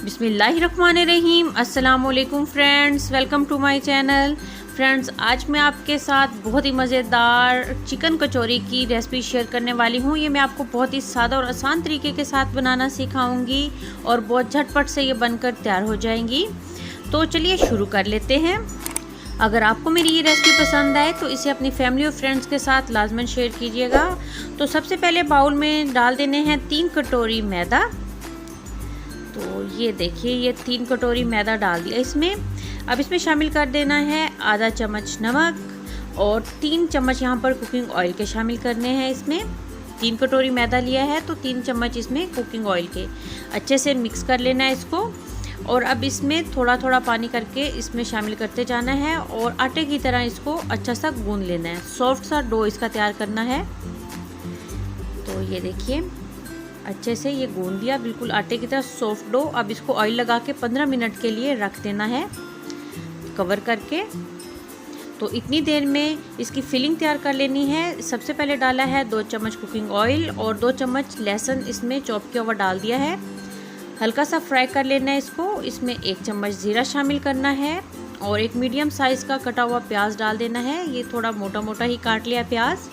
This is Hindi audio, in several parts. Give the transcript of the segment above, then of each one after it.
बिस्मिल्लाहिर्रहमानिर्रहीम। अस्सलामुअलैकुम friends, welcome to my channel. Friends, आज मैं आपके साथ बहुत ही मज़ेदार चिकन कचौरी की रेसिपी शेयर करने वाली हूँ। ये मैं आपको बहुत ही सादा और आसान तरीके के साथ बनाना सिखाऊंगी और बहुत झटपट से ये बनकर तैयार हो जाएंगी। तो चलिए शुरू कर लेते हैं। अगर आपको मेरी ये रेसिपी पसंद आए तो इसे अपनी फैमिली और फ्रेंड्स के साथ लाजमन शेयर कीजिएगा। तो सबसे पहले बाउल में डाल देने हैं 3 कटोरी मैदा। तो ये देखिए, ये 3 कटोरी मैदा डाल दिया इसमें। अब इसमें शामिल कर देना है आधा चम्मच नमक और 3 चम्मच यहाँ पर कुकिंग ऑयल के शामिल करने हैं। इसमें 3 कटोरी मैदा लिया है तो 3 चम्मच इसमें कुकिंग ऑयल के अच्छे से मिक्स कर लेना है इसको। और अब इसमें थोड़ा थोड़ा पानी करके इसमें शामिल करते जाना है और आटे की तरह इसको अच्छा सा गूंद लेना है। सॉफ्ट सा डो इसका तैयार करना है। तो ये देखिए, अच्छे से ये गूंद दिया, बिल्कुल आटे की तरह सॉफ्ट डो। अब इसको ऑयल लगा के 15 मिनट के लिए रख देना है कवर करके। तो इतनी देर में इसकी फिलिंग तैयार कर लेनी है। सबसे पहले डाला है 2 चम्मच कुकिंग ऑयल और 2 चम्मच लहसुन इसमें चॉप किया हुआ डाल दिया है। हल्का सा फ्राई कर लेना है इसको। इसमें 1 चम्मच जीरा शामिल करना है और एक मीडियम साइज़ का कटा हुआ प्याज डाल देना है। ये थोड़ा मोटा मोटा ही काट लिया प्याज।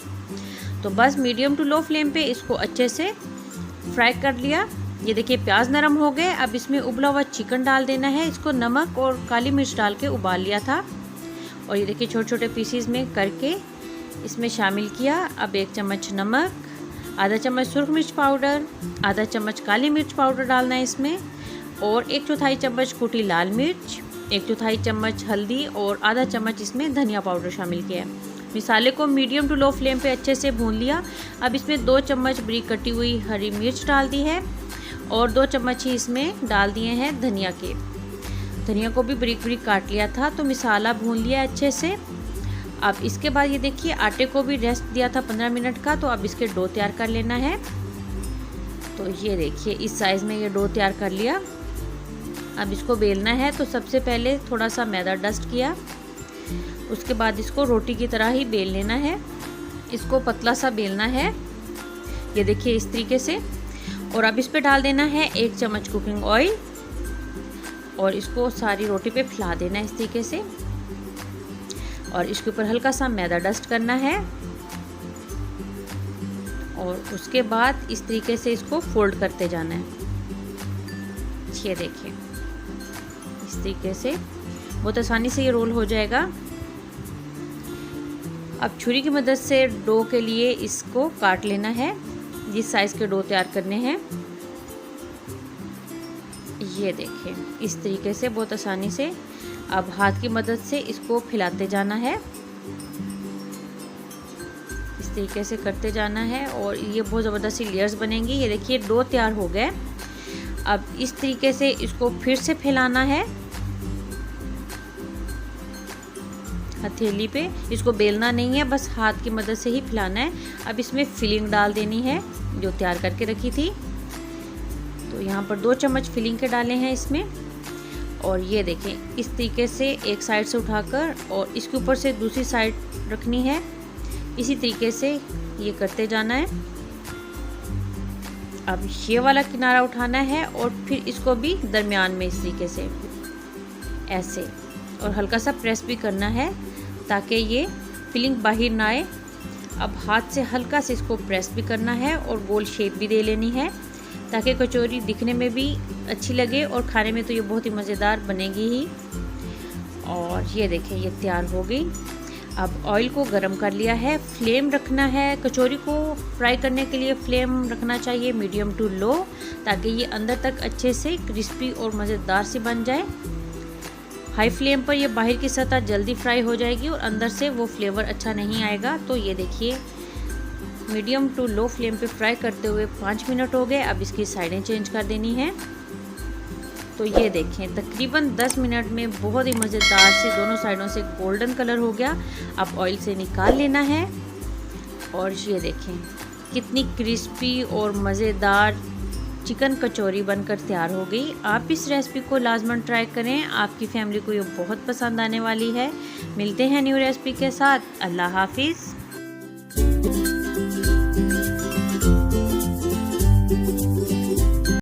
तो बस मीडियम टू लो फ्लेम पे इसको अच्छे से फ्राई कर लिया। ये देखिए, प्याज नरम हो गए। अब इसमें उबला हुआ चिकन डाल देना है। इसको नमक और काली मिर्च डाल के उबाल लिया था और ये देखिए छोटे छोटे पीसीज में करके इसमें शामिल किया। अब 1 चम्मच नमक, आधा चम्मच सुरख मिर्च पाउडर, आधा चम्मच काली मिर्च पाउडर डालना है इसमें और 1/4 चम्मच कुटी लाल मिर्च, 1/4 चम्मच हल्दी और आधा चम्मच इसमें धनिया पाउडर शामिल किया। मसाले को मीडियम टू लो फ्लेम पे अच्छे से भून लिया। अब इसमें 2 चम्मच बारीक कटी हुई हरी मिर्च डाल दी है और 2 चम्मच ही इसमें डाल दिए हैं धनिया के। धनिया को भी बारीक बारीक काट लिया था। तो मसाला भून लिया अच्छे से। अब इसके बाद ये देखिए, आटे को भी रेस्ट दिया था 15 मिनट का। तो अब इसके डो तैयार कर लेना है। तो ये देखिए, इस साइज़ में ये डो तैयार कर लिया। अब इसको बेलना है। तो सबसे पहले थोड़ा सा मैदा डस्ट किया, उसके बाद इसको रोटी की तरह ही बेल लेना है। इसको पतला सा बेलना है, ये देखिए इस तरीके से। और अब इस पे डाल देना है 1 चम्मच कुकिंग ऑयल और इसको सारी रोटी पे फैला देना है इस तरीके से। और इसके ऊपर हल्का सा मैदा डस्ट करना है और उसके बाद इस तरीके से इसको फोल्ड करते जाना है। ये देखिए, इस तरीके से बहुत आसानी से ये रोल हो जाएगा। अब छुरी की मदद से डो के लिए इसको काट लेना है। जिस साइज़ के डो तैयार करने हैं, ये देखिए इस तरीके से बहुत आसानी से। अब हाथ की मदद से इसको फैलाते जाना है, इस तरीके से करते जाना है और ये बहुत ज़बरदस्त सी लेयर्स बनेंगी। ये देखिए डो तैयार हो गए। अब इस तरीके से इसको फिर से फैलाना है हथेली पे। इसको बेलना नहीं है, बस हाथ की मदद से ही फैलाना है। अब इसमें फिलिंग डाल देनी है जो तैयार करके रखी थी। तो यहाँ पर 2 चम्मच फिलिंग के डाले हैं इसमें। और ये देखें, इस तरीके से एक साइड से उठाकर और इसके ऊपर से दूसरी साइड रखनी है। इसी तरीके से ये करते जाना है। अब ये वाला किनारा उठाना है और फिर इसको भी दरमियान में इस तरीके से ऐसे और हल्का सा प्रेस भी करना है ताकि ये फिलिंग बाहर ना आए। अब हाथ से हल्का से इसको प्रेस भी करना है और गोल शेप भी दे लेनी है ताकि कचौरी दिखने में भी अच्छी लगे और खाने में तो ये बहुत ही मज़ेदार बनेगी ही। और ये देखें, ये तैयार हो गई। अब ऑयल को गरम कर लिया है। फ्लेम रखना है, कचौरी को फ्राई करने के लिए फ्लेम रखना चाहिए मीडियम टू लो ताकि ये अंदर तक अच्छे से क्रिस्पी और मज़ेदार सी बन जाए। हाई फ्लेम पर ये बाहर की सतह जल्दी फ्राई हो जाएगी और अंदर से वो फ्लेवर अच्छा नहीं आएगा। तो ये देखिए, मीडियम टू लो फ्लेम पे फ्राई करते हुए 5 मिनट हो गए। अब इसकी साइडें चेंज कर देनी है। तो ये देखें, तकरीबन 10 मिनट में बहुत ही मज़ेदार से दोनों साइडों से गोल्डन कलर हो गया। अब ऑयल से निकाल लेना है और ये देखें कितनी क्रिस्पी और मज़ेदार चिकन कचौरी बनकर तैयार हो गई। आप इस रेसिपी को लाजमन ट्राई करें, आपकी फैमिली को ये बहुत पसंद आने वाली है। मिलते हैं न्यू रेसिपी के साथ। अल्लाह हाफिज़।